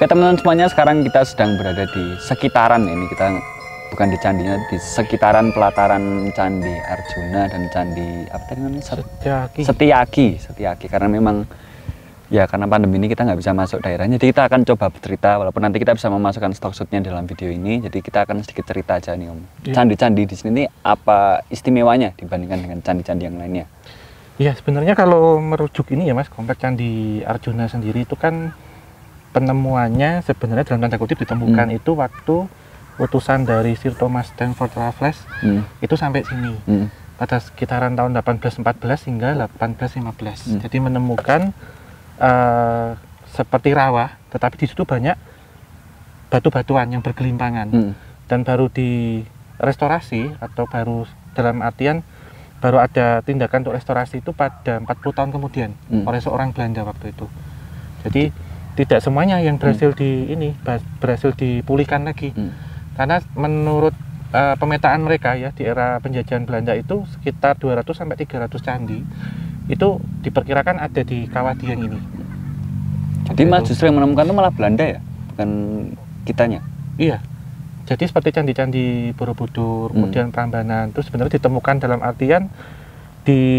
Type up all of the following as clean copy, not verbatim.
Oke teman-teman semuanya, sekarang kita sedang berada di sekitaran ini, kita bukan di candinya, di sekitaran pelataran Candi Arjuna dan Candi apa tadi namanya? Setiaki. Karena memang ya karena pandemi ini kita nggak bisa masuk daerahnya, jadi kita akan coba bercerita walaupun nanti kita bisa memasukkan stok shootnya dalam video ini. Jadi kita akan sedikit cerita aja nih Om. Candi-candi di sini apa istimewanya dibandingkan dengan candi-candi yang lainnya? Iya, sebenarnya kalau merujuk ini ya Mas, kompleks Candi Arjuna sendiri itu kan penemuannya sebenarnya dalam tanda kutip ditemukan itu waktu utusan dari Sir Thomas Stamford Raffles itu sampai sini pada sekitaran tahun 1814 hingga 1815. Jadi menemukan seperti rawa, tetapi di situ banyak batu-batuan yang bergelimpangan dan baru direstorasi atau baru dalam artian baru ada tindakan untuk restorasi itu pada 40 tahun kemudian oleh seorang Belanda waktu itu. Jadi tidak semuanya yang berhasil berhasil dipulihkan lagi, karena menurut pemetaan mereka ya di era penjajahan Belanda itu sekitar 200 sampai 300 candi itu diperkirakan ada di kawah Dieng ini. Jadi Mas justru yang menemukan itu malah Belanda ya, bukan kitanya? Iya. Jadi seperti candi-candi Borobudur, kemudian Prambanan itu sebenarnya ditemukan dalam artian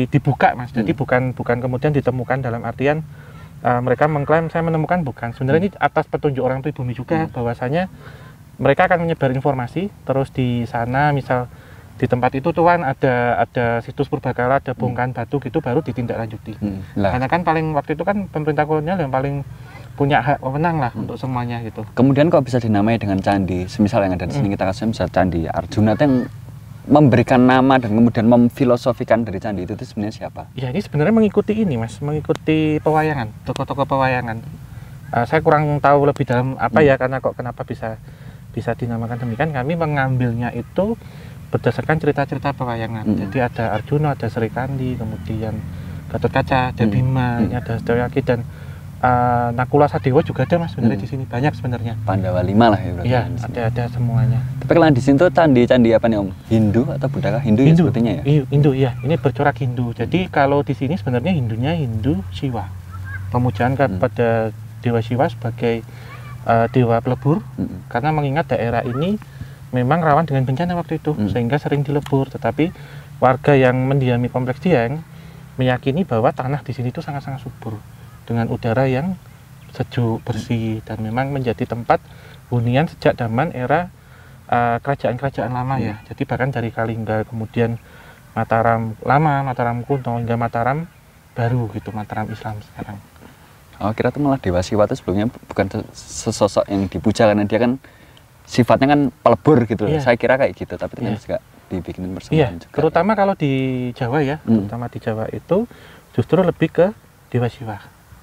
dibuka Mas. Jadi bukan kemudian ditemukan dalam artian mereka mengklaim saya menemukan, bukan. Sebenarnya ini atas petunjuk orang pribumi juga, bahwasanya mereka akan menyebar informasi terus di sana, misal di tempat itu tuan ada situs purbakala, ada bongkahan batu gitu, baru ditindaklanjuti. Karena kan paling waktu itu kan pemerintah kolonial yang paling punya hak wewenang lah untuk semuanya gitu. Kemudian kok bisa dinamai dengan candi, semisal yang ada di sini kita kasih misal Candi Arjuna itu yang memberikan nama dan kemudian memfilosofikan dari candi itu sebenarnya siapa? Ya ini sebenarnya mengikuti ini Mas, mengikuti pewayangan, tokoh-tokoh pewayangan. Saya kurang tahu lebih dalam apa ya, karena kok kenapa bisa dinamakan demikian. Kami mengambilnya itu berdasarkan cerita-cerita pewayangan. Jadi ada Arjuna, ada Srikandi, kemudian Gatotkaca, ada Bima, ini ada Setiawaki dan Nakula Sadewa juga ada Mas sebenarnya di sini, banyak sebenarnya. Pandawa 5 lah ya berarti. Iya, ada semuanya. Tapi kalau di sini tuh candi apa nih Om? Hindu atau Buddha? Hindu ya sepertinya ya? Hindu ya, ini bercorak Hindu. Jadi kalau di sini sebenarnya Hindunya Hindu Siwa. Pemujaan kepada Dewa Siwa sebagai dewa pelebur, karena mengingat daerah ini memang rawan dengan bencana waktu itu, sehingga sering dilebur. Tetapi warga yang mendiami kompleks Dieng meyakini bahwa tanah di sini itu sangat-sangat subur, dengan udara yang sejuk, bersih, dan memang menjadi tempat hunian sejak zaman era kerajaan-kerajaan lama ya. Jadi bahkan dari Kalingga, kemudian Mataram lama, Mataram kuno, hingga Mataram baru gitu, Mataram Islam sekarang. Oh, kira tuh malah Dewa Siwa itu sebelumnya bukan sesosok yang dipuja, karena dia kan sifatnya kan pelebur gitu. Saya kira kayak gitu, tapi ternyata juga dibikinin persembahan juga. Terutama kalau di Jawa ya, terutama di Jawa itu justru lebih ke Dewa Siwa.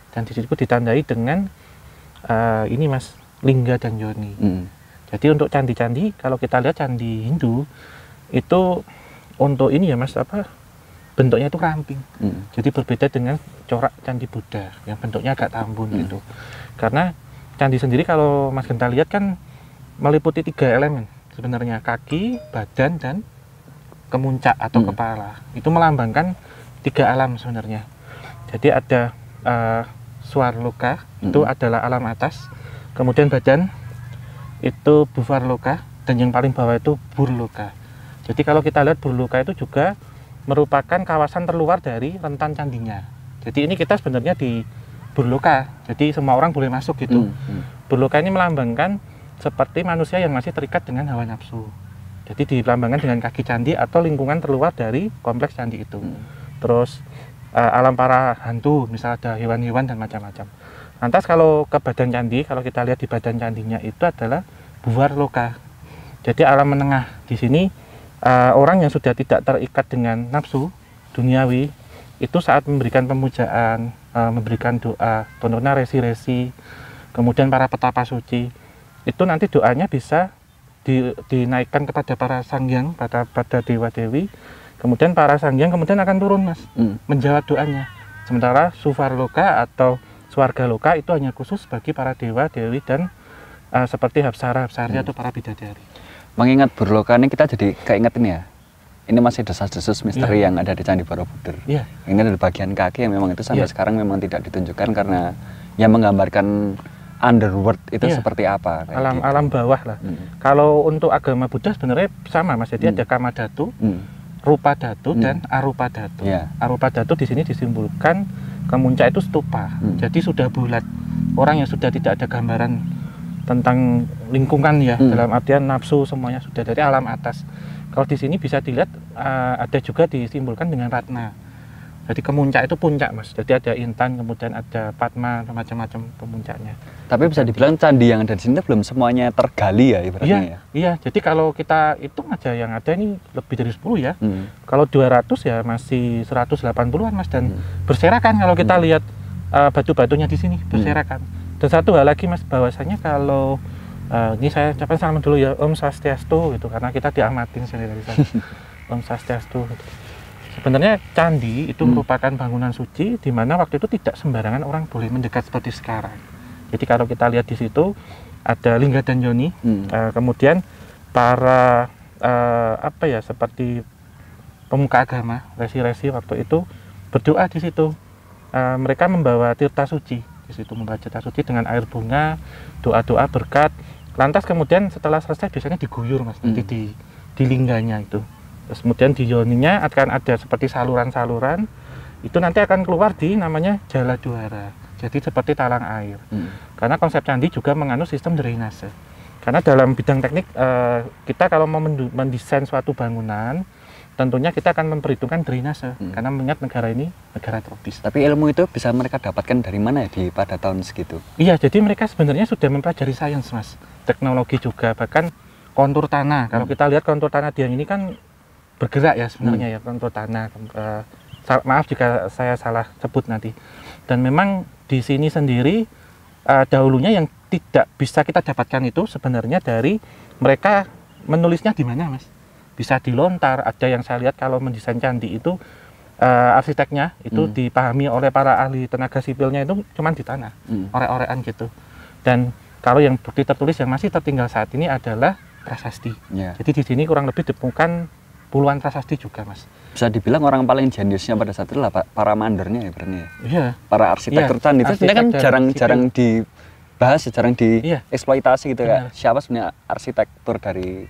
Dan di situ ditandai dengan ini Mas, lingga dan yoni. Jadi untuk candi-candi, kalau kita lihat candi Hindu itu untuk ini ya Mas, bentuknya itu ramping. Jadi berbeda dengan corak candi Buddha yang bentuknya agak tambun gitu. Karena candi sendiri kalau Mas Genta lihat kan meliputi 3 elemen sebenarnya, kaki, badan, dan kemuncak atau kepala. Itu melambangkan 3 alam sebenarnya. Jadi ada Swarloka, itu adalah alam atas, kemudian badan itu Buvarloka, dan yang paling bawah itu Burloka. Jadi kalau kita lihat Burloka itu juga merupakan kawasan terluar dari rentan candinya. Jadi ini kita sebenarnya di Burloka, jadi semua orang boleh masuk gitu. Burloka ini melambangkan seperti manusia yang masih terikat dengan hawa nafsu. Jadi dilambangkan dengan kaki candi atau lingkungan terluar dari kompleks candi itu. Terus alam para hantu, misal ada hewan-hewan dan macam-macam. Lantas kalau ke badan candi, kalau kita lihat di badan candinya itu adalah Buvarloka. Jadi alam menengah. Di sini orang yang sudah tidak terikat dengan nafsu duniawi itu saat memberikan pemujaan, memberikan doa, contohnya resi-resi, kemudian para petapa suci, itu nanti doanya bisa dinaikkan kepada para sanghyang, pada dewa-dewi. Kemudian para sanghyang kemudian akan turun Mas, menjawab doanya. Sementara Suvarloka atau Swargaloka itu hanya khusus bagi para dewa, dewi, dan seperti Hapsara-Hapsari atau para bidadari. Mengingat Burloka ini kita jadi keinget ini ya, ini masih desas-desus misteri yang ada di Candi Borobudur. Ini ada bagian kaki yang memang itu sampai sekarang memang tidak ditunjukkan karena yang menggambarkan underworld itu seperti apa? Alam alam bawah lah. Kalau untuk agama Buddha sebenarnya sama Mas. Jadi ada kama dhatu, rupa dhatu dan arupa dhatu. Arupa dhatu di sini disimbolkan kemuncak itu stupa. Jadi sudah bulat. Orang yang sudah tidak ada gambaran tentang lingkungan ya, dalam artian nafsu semuanya sudah dari alam atas. Kalau di sini bisa dilihat ada juga disimbolkan dengan ratna. Jadi kemuncak itu puncak Mas. Jadi ada intan, kemudian ada padma, macam-macam pemuncaknya. Tapi bisa dibilang candi yang ada di sini belum semuanya tergali ya ibaratnya ya? Iya, jadi kalau kita hitung aja yang ada ini lebih dari 10 ya. Kalau 200 ya masih 180-an Mas, dan berserakan kalau kita lihat batu-batunya di sini, berserakan. Dan satu hal lagi Mas, bahwasanya kalau ini saya ucapkan salam dulu ya, Om Swastiastu gitu, karena kita diamatin sini dari sana. Om Swastiastu gitu. Sebenarnya candi itu merupakan bangunan suci di mana waktu itu tidak sembarangan orang boleh mendekat seperti sekarang. Jadi kalau kita lihat di situ ada Lingga dan Yoni, kemudian para apa ya, seperti pemuka agama, resi-resi waktu itu berdoa di situ. Mereka membawa tirta suci di situ, membawa tirta suci dengan air bunga, doa-doa berkat. Lantas kemudian setelah selesai biasanya diguyur Mas, nanti di lingganya itu. Terus kemudian di yoninya akan ada seperti saluran-saluran, itu nanti akan keluar di namanya jala juara. Jadi seperti talang air. Karena konsep candi juga menganut sistem drainase. Karena dalam bidang teknik kita kalau mau mendesain suatu bangunan, tentunya kita akan memperhitungkan drainase. Karena mengingat negara ini negara tropis. Tapi ilmu itu bisa mereka dapatkan dari mana ya pada tahun segitu? Iya, jadi mereka sebenarnya sudah mempelajari sains Mas. Teknologi juga, bahkan kontur tanah. Kalau kita lihat kontur tanah Dieng ini kan bergerak ya sebenarnya ya, kontur tanah. Maaf jika saya salah sebut nanti. Dan memang di sini sendiri dahulunya yang tidak bisa kita dapatkan itu sebenarnya dari mereka menulisnya di mana Mas. Bisa di lontar. Ada yang saya lihat kalau mendesain candi itu arsiteknya itu dipahami oleh para ahli tenaga sipilnya itu cuma di tanah, orek-orekan gitu. Dan kalau yang bukti tertulis yang masih tertinggal saat ini adalah prasasti. Jadi di sini kurang lebih ditemukan puluhan prasasti juga Mas. Bisa dibilang orang paling jeniusnya pada saat itu lah para mandernya ya berarti ya. Iya. Para arsitektur candi itu sebenarnya kan jarang dibahas, jarang dieksploitasi gitu ya. Siapa sebenarnya arsitektur dari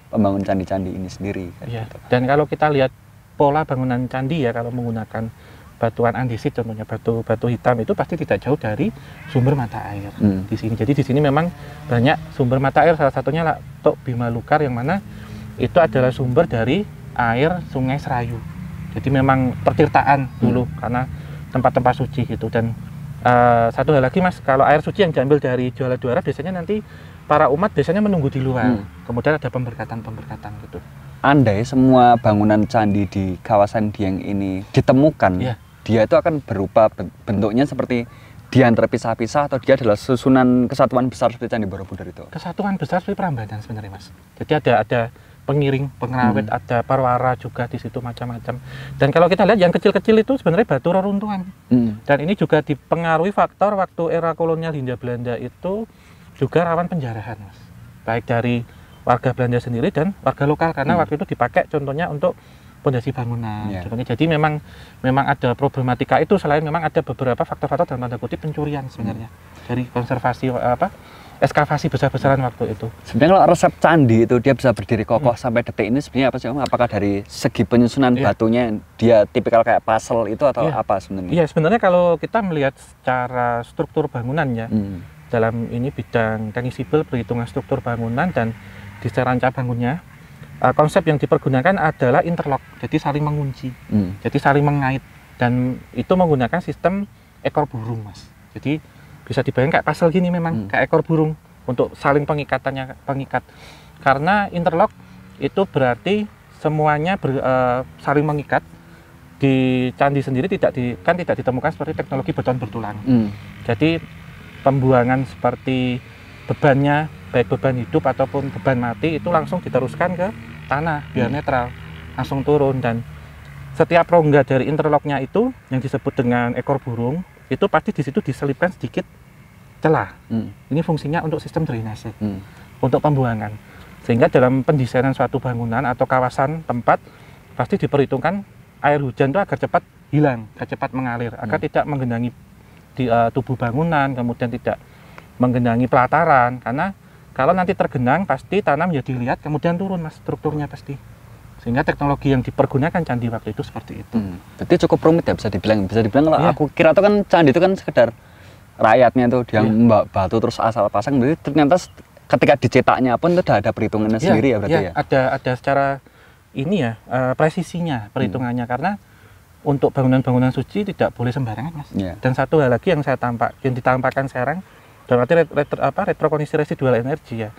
pembangun candi-candi ini sendiri. Iya. Gitu. Dan kalau kita lihat pola bangunan candi ya, kalau menggunakan batuan andesit contohnya batu hitam itu pasti tidak jauh dari sumber mata air di sini. Jadi di sini memang banyak sumber mata air, salah satunya Tok Bima Lukar yang mana itu adalah sumber dari air Sungai Serayu. Jadi memang pertirtaan dulu karena tempat-tempat suci gitu. Dan satu hal lagi Mas, kalau air suci yang diambil dari Jala Juara biasanya nanti para umat biasanya menunggu di luar. Kemudian ada pemberkatan gitu. Andai semua bangunan candi di kawasan Dieng ini ditemukan, dia itu akan berupa bentuknya seperti Dian terpisah-pisah atau dia adalah susunan kesatuan besar seperti Candi Borobudur itu? Kesatuan besar seperti Prambanan sebenarnya Mas. Jadi ada pengiring, pengrawit, ada parwara juga di situ macam-macam. Dan kalau kita lihat yang kecil-kecil itu sebenarnya batu reruntuhan. Dan ini juga dipengaruhi faktor waktu era kolonial Hindia Belanda itu juga rawan penjarahan Mas. Baik dari warga Belanda sendiri dan warga lokal karena waktu itu dipakai contohnya untuk pondasi bangunan. Jadi memang ada problematika itu, selain memang ada beberapa faktor-faktor dalam tanda kutip pencurian sebenarnya dari konservasi eskavasi besar-besaran waktu itu. Sebenarnya kalau resep candi itu dia bisa berdiri kokoh sampai detik ini sebenarnya apa sih Om? Apakah dari segi penyusunan batunya dia tipikal kayak puzzle itu atau apa sebenarnya? Iya, sebenarnya kalau kita melihat secara struktur bangunannya dalam ini bidang teknik sipil, perhitungan struktur bangunan dan desain ranca bangunnya, konsep yang dipergunakan adalah interlock, jadi saling mengunci, jadi saling mengait, dan itu menggunakan sistem ekor burung Mas. Jadi bisa dibayangkan kayak puzzle gini memang, kayak ekor burung untuk saling pengikat. Karena interlock itu berarti semuanya saling mengikat. Di candi sendiri tidak ditemukan seperti teknologi beton bertulang. Jadi pembuangan seperti bebannya, baik beban hidup ataupun beban mati itu langsung diteruskan ke tanah biar netral, langsung turun. Dan setiap rongga dari interlocknya itu yang disebut dengan ekor burung itu pasti di situ diselipkan sedikit celah. Ini fungsinya untuk sistem drainase, untuk pembuangan. Sehingga dalam pendesainan suatu bangunan atau kawasan tempat pasti diperhitungkan air hujan itu agar cepat hilang, agar cepat mengalir, agar tidak menggenangi di tubuh bangunan, kemudian tidak menggenangi pelataran, karena kalau nanti tergenang pasti tanah menjadi liat kemudian turun mas strukturnya pasti, sehingga teknologi yang dipergunakan candi waktu itu seperti itu. Jadi cukup rumit ya bisa dibilang kalau aku kira tuh kan candi itu kan sekedar rakyatnya tuh dia mbak batu terus asal pasang, berarti ternyata ketika dicetaknya pun itu udah ada perhitungannya sendiri ya berarti ya? Ada secara ini ya presisinya perhitungannya, karena untuk bangunan-bangunan suci tidak boleh sembarangan mas. Dan satu hal lagi yang ditampakkan sekarang dalam arti retrokondisi residual energi ya,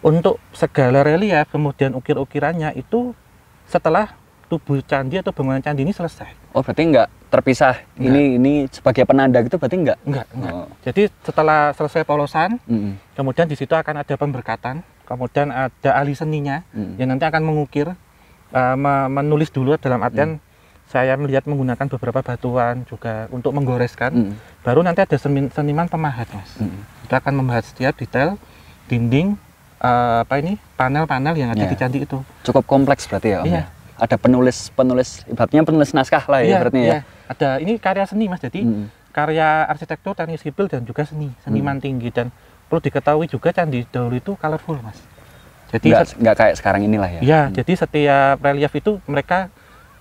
untuk segala relief kemudian ukir-ukirannya itu setelah tubuh candi atau bangunan candi ini selesai. Oh berarti nggak terpisah, ini sebagai penanda gitu berarti nggak? Enggak. Jadi setelah selesai polosan, kemudian di situ akan ada pemberkatan, kemudian ada ahli seninya yang nanti akan mengukir, menulis dulu dalam artian saya melihat menggunakan beberapa batuan juga untuk menggoreskan, baru nanti ada seniman pemahat mas. Kita akan membahas setiap detail dinding, panel-panel yang ada di candi itu. Cukup kompleks berarti ya om? Iya. Ada penulis, ibaratnya penulis naskah lah ya berarti ya? Ada, ini karya seni mas, jadi karya arsitektur, teknik sipil dan juga seniman tinggi, dan perlu diketahui juga candi dahulu itu colorful mas. Jadi nggak kayak sekarang inilah ya? Iya, jadi setiap relief itu mereka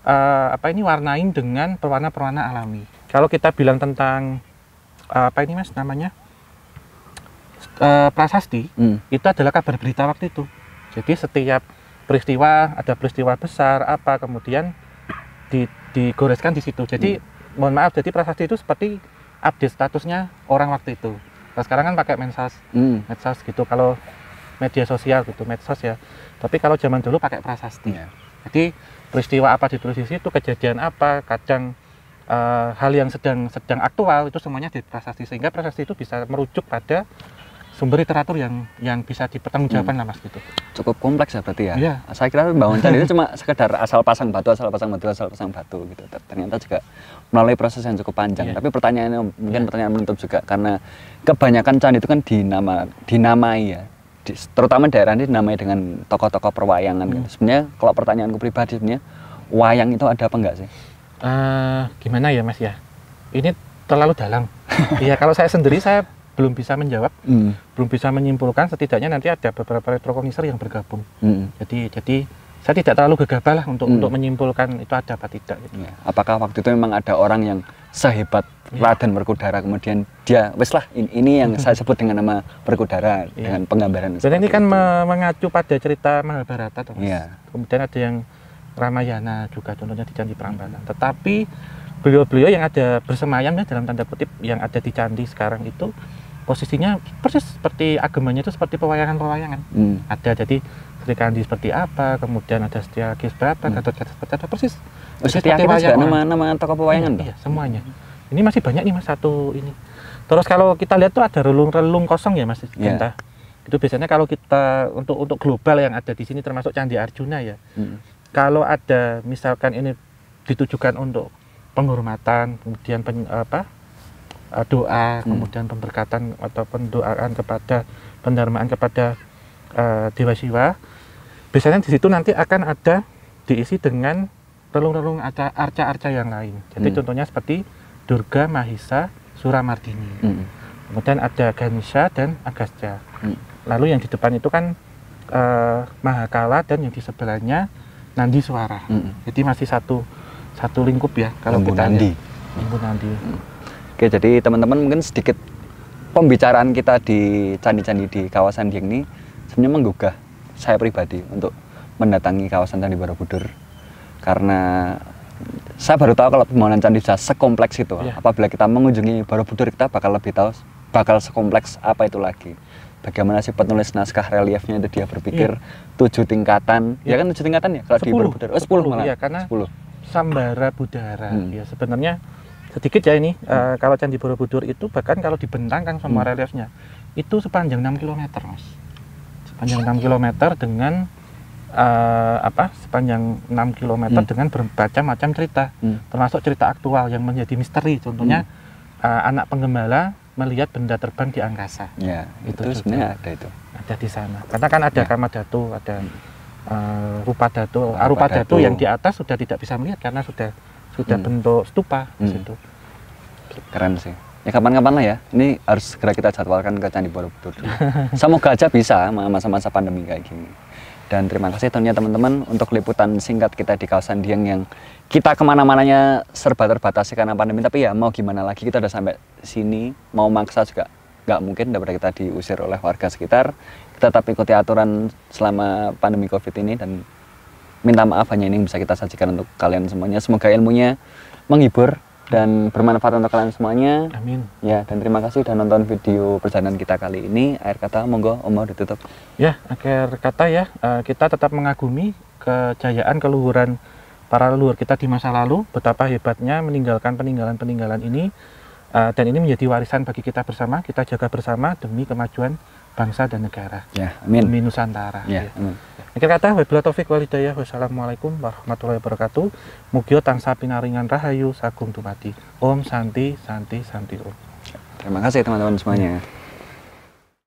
warnain dengan pewarna-pewarna alami. Kalau kita bilang tentang prasasti, itu adalah kabar berita waktu itu. Jadi setiap peristiwa, ada peristiwa besar kemudian digoreskan di situ. Jadi mohon maaf, jadi prasasti itu seperti update statusnya orang waktu itu. Nah, sekarang kan pakai medsos gitu, kalau media sosial gitu, medsos ya. Tapi kalau zaman dulu pakai prasasti. Jadi peristiwa apa ditulis di situ, kejadian apa, kadang hal yang sedang aktual, itu semuanya di prasasti, sehingga prasasti itu bisa merujuk pada sumber literatur yang bisa dipertanggungjawabkan lah mas gitu. Cukup kompleks ya berarti ya? Iya. Saya kira bangun candi itu cuma sekedar asal pasang batu gitu. Ternyata juga melalui proses yang cukup panjang. Tapi pertanyaannya mungkin pertanyaan menutup juga, karena kebanyakan candi itu kan dinamai ya. Terutama daerah ini dinamai dengan tokoh-tokoh perwayangan gitu. Sebenarnya kalau pertanyaanku pribadi, sebenarnya wayang itu ada apa enggak sih? Gimana ya mas ya, ini terlalu dalam. Iya, kalau saya sendiri saya belum bisa menjawab, belum bisa menyimpulkan. Setidaknya nanti ada beberapa retrokogniser yang bergabung. Jadi saya tidak terlalu gegabah lah untuk menyimpulkan itu ada apa tidak gitu. Apakah waktu itu memang ada orang yang sehebat Raden Werkudara, kemudian dia wes lah ini yang saya sebut dengan nama Werkudara dengan penggambaran. Dan ini kan mengacu pada cerita Mahabharata, kemudian ada yang Ramayana juga contohnya di Candi Prambanan. Tetapi beliau-beliau yang ada bersemayam ya dalam tanda kutip yang ada di candi sekarang itu posisinya persis seperti agamanya itu seperti pewayangan-pewayangan. Ada, jadi Sri Kandi seperti apa, kemudian ada Setyaki seperti apa, Gatot seperti apa, persis. Setyaki itu juga nama tokoh pewayangan? Iya, semuanya. Ini masih banyak nih mas satu ini. Terus kalau kita lihat tuh ada relung-relung kosong ya mas, itu biasanya kalau kita untuk global yang ada di sini termasuk Candi Arjuna ya. Kalau ada misalkan ini ditujukan untuk penghormatan, kemudian doa, kemudian pemberkatan atau pendoaan kepada pendharmaan kepada Dewa Siwa, biasanya di situ nanti akan ada diisi dengan relung-relung arca-arca yang lain. Jadi contohnya seperti Durga, Mahisa, Suramardini. Kemudian ada Ganesha dan Agastya. Lalu yang di depan itu kan Mahakala, dan yang di sebelahnya Nandi Swara. Jadi masih satu lingkup ya kalau kita lihat. Lembu Nandi. Oke, jadi teman-teman mungkin sedikit pembicaraan kita di candi-candi di kawasan Dieng ini sebenarnya menggugah saya pribadi untuk mendatangi kawasan Candi Borobudur, karena saya baru tahu kalau pembangunan candi bisa sekompleks itu. Apabila kita mengunjungi Borobudur, kita bakal lebih tahu bakal sekompleks apa itu lagi. Bagaimana si penulis naskah reliefnya itu dia berpikir 7 tingkatan, ya kan 7 tingkatan ya kalau di Borobudur. 10 malah. Iya, karena 10. Sambara Budara. Ya sebenarnya sedikit ya ini, kalau Candi Borobudur itu bahkan kalau dibentangkan semua reliefnya itu sepanjang 6 km mas. Sepanjang 6 km dengan sepanjang 6 km dengan bermacam-macam cerita, termasuk cerita aktual yang menjadi misteri. Contohnya anak penggembala melihat benda terbang di angkasa. Ya, itu sebenarnya ada itu. Ada di sana. Karena kan ada Kamadhatu, ada Arupa Datu yang di atas sudah tidak bisa melihat karena sudah bentuk stupa di situ. Keren sih. Ya kapan-kapan lah ya. Ini harus segera kita jadwalkan ke Candi Borobudur. Semoga aja bisa masa-masa pandemi kayak gini. Dan terima kasih tentunya teman-teman untuk liputan singkat kita di kawasan Dieng yang kita kemana-mananya serba terbatasi karena pandemi. Tapi ya mau gimana lagi, kita udah sampai sini, mau maksa juga nggak mungkin, daripada kita diusir oleh warga sekitar. Kita tetap ikuti aturan selama pandemi COVID ini dan minta maaf hanya ini yang bisa kita sajikan untuk kalian semuanya. Semoga ilmunya menghibur dan bermanfaat untuk kalian semuanya. Amin. Ya, dan terima kasih sudah nonton video perjalanan kita kali ini. Akhir kata, monggo Om mau ditutup. Ya, akhir kata ya, kita tetap mengagumi kejayaan keluhuran para leluhur kita di masa lalu, betapa hebatnya meninggalkan peninggalan-peninggalan ini, dan ini menjadi warisan bagi kita bersama. Kita jaga bersama demi kemajuan bangsa dan negara. Ya, amin. Demi Nusantara. Ya, amin. Akhir kata, wabillahi taufiq wal hidayah. Wassalamualaikum warahmatullahi wabarakatuh. Mugia tansah pinaringan rahayu sagung dumadi. Om Santi Santi Santi Om. Terima kasih teman-teman semuanya.